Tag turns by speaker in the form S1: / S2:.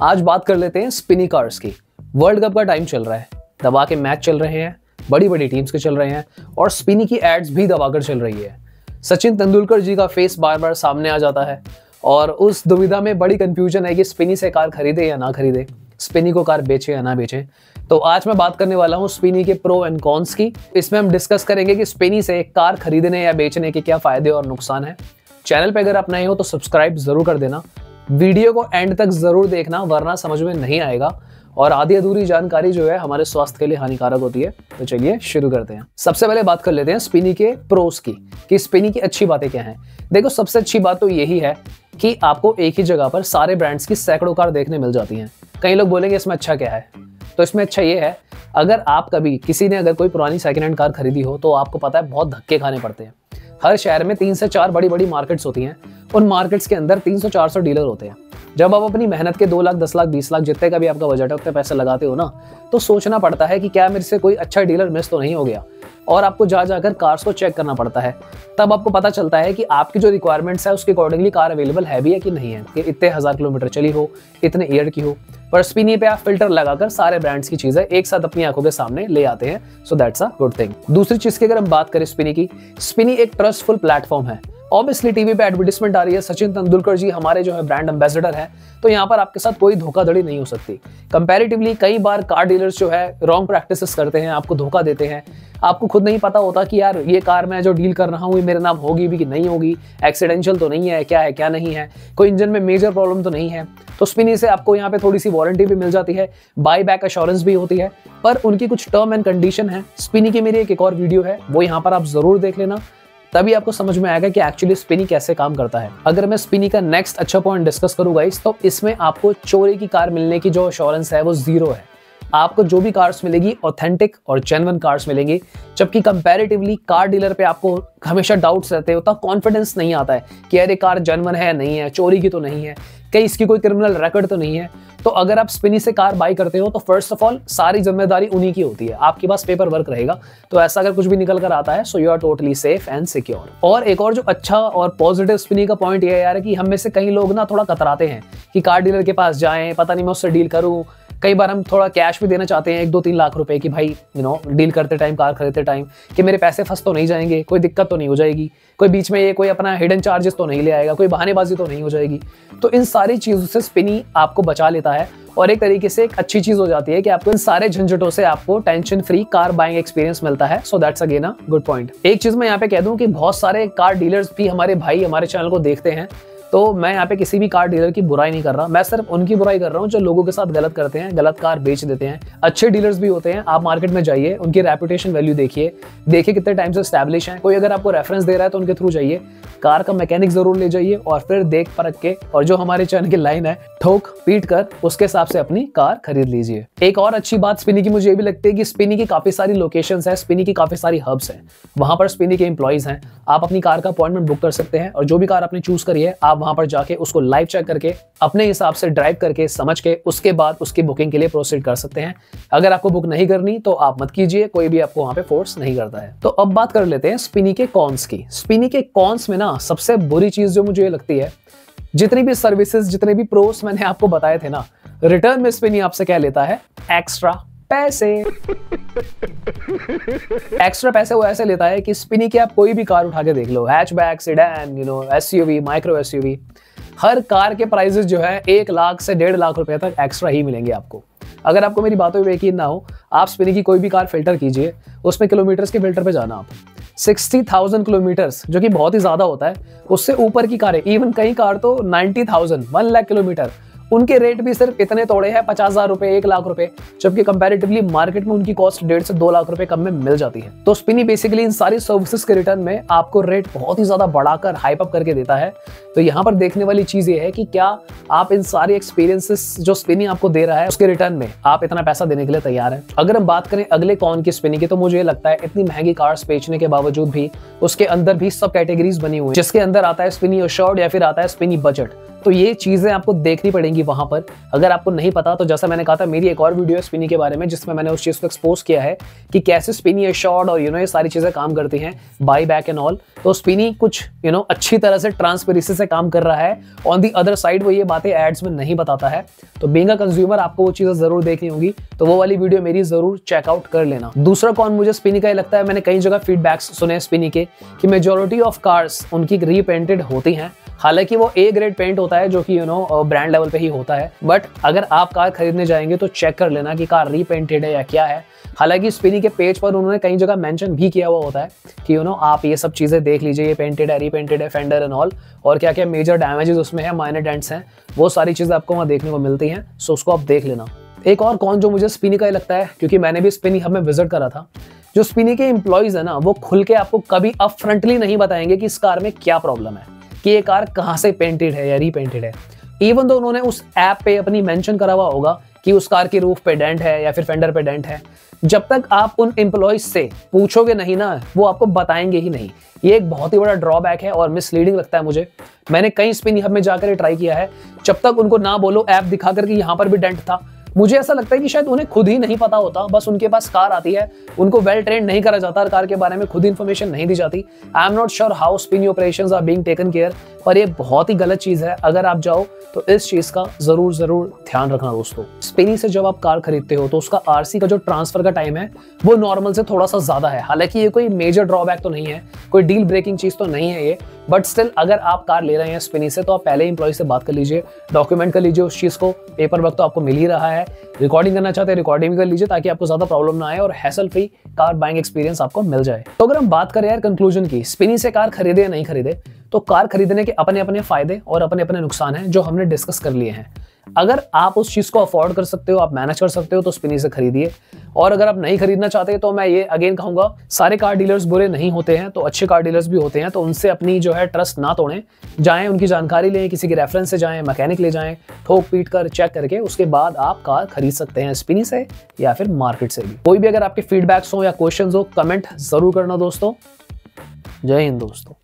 S1: आज बात कर लेते हैं स्पिनी कार्स की। वर्ल्ड कप का टाइम चल रहा है, दबा के मैच चल रहे हैं, बड़ी बड़ी टीम्स के चल रहे हैं और स्पिनी की एड्स भी दबाकर चल रही है। सचिन तेंदुलकर जी का फेस बार बार सामने आ जाता है और उस दुविधा में बड़ी कंफ्यूजन है कि स्पिनी से कार खरीदे या ना खरीदे, स्पिनी को कार बेचे या ना बेचे। तो आज मैं बात करने वाला हूं स्पिनी के प्रो एंड कॉन्स की। इसमें हम डिस्कस करेंगे कि स्पिनी से कार खरीदने या बेचने के क्या फायदे और नुकसान है। चैनल पे अगर आप नए हो तो सब्सक्राइब जरूर कर देना, वीडियो को एंड तक जरूर देखना वरना समझ में नहीं आएगा और आधी अधूरी जानकारी जो है हमारे स्वास्थ्य के लिए हानिकारक होती है। तो चलिए शुरू करते हैं। सबसे पहले बात कर लेते हैं स्पिनी के प्रोस की कि स्पिनी की अच्छी बातें क्या हैं। देखो, सबसे अच्छी बात तो यही है कि आपको एक ही जगह पर सारे ब्रांड्स की सैकड़ों कार देखने मिल जाती हैं। कई लोग बोलेंगे इसमें अच्छा क्या है, तो इसमें अच्छा ये है, अगर आप कभी किसी ने अगर कोई पुरानी सेकंड हैंड कार खरीदी हो तो आपको पता है बहुत धक्के खाने पड़ते हैं। हर शहर में 3 से 4 बड़ी बड़ी मार्केट्स होती हैं, उन मार्केट्स के अंदर 300-400 डीलर होते हैं। जब आप अपनी मेहनत के 2 लाख 10 लाख 20 लाख जितने का भी आपका बजट है उतने पैसे लगाते हो ना, तो सोचना पड़ता है कि क्या मेरे से कोई अच्छा डीलर मिस तो नहीं हो गया, और आपको जा जाकर कार्स को चेक करना पड़ता है। तब आपको पता चलता है कि आपकी जो रिक्वायरमेंट्स है उसके अकॉर्डिंगली कार अवेलेबल है भी है कि नहीं है, कि इतने 1000 किलोमीटर चली हो, इतने ईयर की हो। पर स्पिनी पे आप फिल्टर लगाकर सारे ब्रांड्स की चीजें एक साथ अपनी आंखों के सामने ले आते हैं। So that's a good thing. दूसरी चीज की अगर हम बात करें स्पिनी की, स्पिनी एक ट्रस्टफुल प्लेटफॉर्म है। ऑब्वियसली टीवी पे एडवर्टाइजमेंट आ रही है, सचिन तेंदुलकर जी हमारे जो है ब्रांड एम्बेसडर हैं, तो यहाँ पर आपके साथ कोई धोखाधड़ी नहीं हो सकती। कंपैरेटिवली कई बार कार डीलर्स जो है रॉन्ग प्रैक्टिसेस करते हैं, आपको धोखा देते हैं। आपको खुद नहीं पता होता कि यार ये कार मैं जो डील कर रहा हूँ ये मेरे नाम होगी भी कि नहीं होगी, एक्सीडेंशियल तो नहीं है क्या नहीं है, कोई इंजन में मेजर प्रॉब्लम तो नहीं है। तो स्पिनी से आपको यहाँ पे थोड़ी सी वारंटी भी मिल जाती है, बाय बैक एश्योरेंस भी होती है, पर उनकी कुछ टर्म एंड कंडीशन है। स्पिनी की मेरी एक और वीडियो है, वो यहाँ पर आप जरूर देख लेना, तभी आपको समझ में आएगा कि एक्चुअली स्पिनी कैसे काम करता है। अगर मैं स्पिनी का नेक्स्ट अच्छा पॉइंट डिस्कस करूँ गाइस, तो इसमें आपको चोरी की कार मिलने की जो एश्योरेंस है वो 0 है। आपको जो भी कार्स मिलेगी ऑथेंटिक और जेन्युइन कार्स मिलेंगी, जबकि कंपैरेटिवली कार डीलर पे आपको हमेशा डाउट्स रहते होता, कॉन्फिडेंस नहीं आता है कि अरे कार जेन्युइन है नहीं है, चोरी की तो नहीं है, कहीं इसकी कोई क्रिमिनल रिकॉर्ड तो नहीं है। तो अगर आप स्पिनी से कार बाई करते हो तो फर्स्ट ऑफ ऑल सारी जिम्मेदारी उन्हीं की होती है, आपके पास पेपर वर्क रहेगा। तो ऐसा अगर कुछ भी निकल कर आता है so you are totally safe and secure. और एक और जो अच्छा और पॉजिटिव स्पिनी का पॉइंट ये है कि हम में से कई लोग ना थोड़ा कतराते हैं कि कार डीलर के पास जाएं, पता नहीं मैं उससे डील करूं। कई बार हम थोड़ा कैश भी देना चाहते हैं, 1-2-3 लाख रुपए की, भाई डील करते टाइम, कार खरीदते टाइम, कि मेरे पैसे फंस तो नहीं जाएंगे, कोई दिक्कत तो नहीं हो जाएगी, कोई बीच में ये कोई अपना हिडन चार्जेस तो नहीं ले आएगा, कोई बहानेबाजी तो नहीं हो जाएगी। तो इन सारी चीजों से स्पिनी आपको बचा लेता है और एक तरीके से एक अच्छी चीज हो जाती है कि आपको इन सारे झंझटों से आपको tension free car buying experience मिलता है। So that's again a good point. एक चीज मैं यहाँ पे कह दूं कि बहुत सारे कार डीलर्स भी हमारे भाई हमारे चैनल को देखते हैं, तो मैं यहाँ पे किसी भी कार डीलर की बुराई नहीं कर रहा, मैं सिर्फ उनकी बुराई कर रहा हूँ जो लोगों के साथ गलत करते हैं, गलत कार बेच देते हैं। अच्छे डीलर्स भी होते हैं, आप मार्केट में जाइए, उनकी रेपुटेशन वैल्यू देखिए कितने टाइम से एस्टैब्लिश हैं। कोई अगर आपको रेफरेंस दे रहा है तो उनके थ्रू जाइए, कार का मैकेनिक जरूर ले जाइए और फिर देख परख के, और जो हमारे चैनल की लाइन है, ठोक पीट कर उसके हिसाब से अपनी कार खरीद लीजिए। एक और अच्छी बात स्पिनी की मुझे ये भी लगती है कि स्पिनी की काफी सारी लोकेशंस है, स्पिनी की काफी सारी हब्स हैं, वहां पर स्पिनी के एम्प्लॉइज हैं। आप अपनी कार का अपॉइंटमेंट बुक कर सकते हैं और जो भी कार आपने चूज करी है आप वहां पर जाके उसको लाइव चेक करके अपने हिसाब से ड्राइव करके समझ के उसके बाद उसकी बुकिंग के लिए प्रोसीड कर सकते हैं। अगर आपको बुक नहीं करनी तो आप मत कीजिए, कोई भी आपको वहां पे फोर्स नहीं करता है। तो अब बात कर लेते हैं स्पिनी के कॉन्स की। स्पिनी के कॉन्स में ना सबसे बुरी चीज जो मुझे लगती है, जितनी भी सर्विसेज, जितने भी प्रोस मैंने आपको बताए थे ना, रिटर्न में स्पिनी आपसे क्या लेता है, एक्स्ट्रा पैसे। एक्स्ट्रा पैसे वो ऐसे लेता है कि स्पिनी की आप कोई भी कार उठा के देख लो, hatchback, sedan, SUV, micro SUV, हर कार के प्राइसेस जो है 1 लाख से 1.5 लाख रुपए तक एक्स्ट्रा ही मिलेंगे आपको। अगर आपको मेरी बातों में यकीन ना हो, आप स्पिनी की कोई भी कार फिल्टर कीजिए, उसमें किलोमीटर्स के फिल्टर पे जाना आप, 60,000 किलोमीटर्स, जो कि बहुत ही ज्यादा होता है, उससे ऊपर की कारें, इवन कई कार तो 90,000, 1 लाख किलोमीटर, उनके रेट भी सिर्फ इतने तोड़े हैं, 50,000 रुपए, 1 लाख रुपए, जबकि कंपैरेटिवली मार्केट में उनकी कॉस्ट 1.5 से 2 लाख रुपए कम में मिल जाती है। तो स्पिनी बेसिकली इन सारी सर्विसेज के रिटर्न में आपको रेट बहुत ही ज्यादा बढ़ाकर हाइप अप करके देता है। तो यहाँ पर देखने वाली चीज ये है कि क्या आप इन सारी एक्सपीरियंसेस जो स्पिनी आपको दे रहा है उसके रिटर्न में आप इतना पैसा देने के लिए तैयार है। अगर हम बात करें अगले कॉन की स्पिनी की, तो मुझे लगता है इतनी महंगी कार्स बेचने के बावजूद भी उसके अंदर भी सब कैटेगरीज बनी हुई है, जिसके अंदर आता है स्पिनी अश्योर्ड या फिर आता है स्पिनी बजट। तो ये चीजें आपको देखनी पड़ेंगी वहां पर। अगर आपको नहीं पता तो जैसा मैंने कहा था, मेरी एक और वीडियो है स्पिनी के बारे में जिसमें मैंने उस चीज को एक्सपोज किया है कि कैसे स्पिनी शॉर्ट और ये सारी चीजें काम करती हैं, बाई बैक एंड ऑल। तो स्पिनी कुछ अच्छी तरह से ट्रांसपेरेंसी से काम कर रहा है। ऑन दी अदर साइड वो ये बातें एड्स में नहीं बताता है। तो बीइंग अ कंज्यूमर आपको वो चीजें जरूर देखनी होगी, तो वो वाली वीडियो मेरी जरूर चेकआउट कर लेना। दूसरा कौन मुझे स्पिनी का ही लगता है, मैंने कई जगह फीडबैक्स सुने स्पिनी के कि मेजॉरिटी ऑफ कार्स उनकी रीपेंटेड होती हैं। हालांकि वो ए ग्रेड पेंट होता है जो कि ब्रांड लेवल पे ही होता है, बट अगर आप कार खरीदने जाएंगे तो चेक कर लेना कि कार रीपेंटेड है या क्या है। हालांकि स्पिनी के पेज पर उन्होंने कई जगह मेंशन भी किया हुआ होता है कि आप ये सब चीजें देख लीजिए, ये पेंटेड है, रीपेंटेड है, फेंडर एंड ऑल, और क्या क्या मेजर डैमेजेस उसमें है, माइनर डेंट्स हैं, वो सारी चीजें आपको वहाँ देखने को मिलती हैं। सो उसको आप देख लेना। एक और कौन जो मुझे स्पिनी का ही लगता है, क्योंकि मैंने भी स्पिनी हब में विजिट करा था, जो स्पिनी के एम्प्लॉइज है ना, वो खुल के आपको कभी अप फ्रंटली नहीं बताएंगे कि इस कार में क्या प्रॉब्लम है, कि ये कार कहाँ से पेंटेड है या रीपेंटेड है। इवन तो उन्होंने उस ऐप पे अपनी मेंशन करा हुआ होगा कि उस कार की रूफ पे डेंट है या फिर फेंडर पे डेंट है, जब तक आप उन एम्प्लॉइज से पूछोगे नहीं ना, वो आपको बताएंगे ही नहीं। ये एक बहुत ही बड़ा ड्रॉबैक है और मिसलीडिंग लगता है मुझे। मैंने कई स्पिनी हब में जाकर ट्राई किया है, जब तक उनको ना बोलो ऐप दिखा कर कि यहाँ पर भी डेंट था, मुझे ऐसा लगता है कि शायद उन्हें खुद ही नहीं पता होता। बस उनके पास कार आती है, उनको वेल ट्रेंड नहीं करा जाता, कार के बारे में खुद इन्फॉर्मेशन नहीं दी जाती। I am not sure how Spinny operations are being taken care, पर ये बहुत ही गलत चीज है। अगर आप जाओ तो इस चीज का जरूर ध्यान रखना दोस्तों। स्पिनी से जब आप कार खरीदते हो तो उसका आरसी का जो ट्रांसफर का टाइम है वो नॉर्मल से थोड़ा सा ज्यादा है। हालांकि ये कोई मेजर ड्रॉबैक तो नहीं है, कोई डील ब्रेकिंग चीज तो नहीं है ये, बट स्टिल अगर आप कार ले रहे हैं स्पिनी से तो आप पहले एम्प्लॉय से बात कर लीजिए, डॉक्यूमेंट कर लीजिए उस चीज को। पेपर वर्क तो आपको मिल ही रहा है, रिकॉर्डिंग करना चाहते हैं रिकॉर्डिंग भी कर लीजिए ताकि आपको ज्यादा प्रॉब्लम ना आए और hassle free car buying experience आपको मिल जाए। तो अगर हम बात करें यार कंक्लूजन की, स्पिनी से कार खरीदे या नहीं खरीदे, तो कार खरीदने के अपने अपने फायदे और अपने अपने नुकसान हैं जो हमने डिस्कस कर लिए हैं। अगर आप उस चीज को अफोर्ड कर सकते हो, आप मैनेज कर सकते हो, तो स्पिनी से खरीदिए। और अगर आप नहीं खरीदना चाहते तो मैं ये अगेन कहूंगा, सारे कार डीलर्स बुरे नहीं होते हैं, तो अच्छे कार डीलर्स भी होते हैं, तो उनसे अपनी जो है ट्रस्ट ना तोड़ें। जाएं, उनकी जानकारी लें, किसी के रेफरेंस से जाएं, मैकेनिक ले जाएं, ठोक पीट कर चेक करके उसके बाद आप कार खरीद सकते हैं स्पिनी से या फिर मार्केट से भी। कोई भी अगर आपके फीडबैक्स हो या क्वेश्चंस हो, कमेंट जरूर करना दोस्तों। जय हिंद दोस्तों।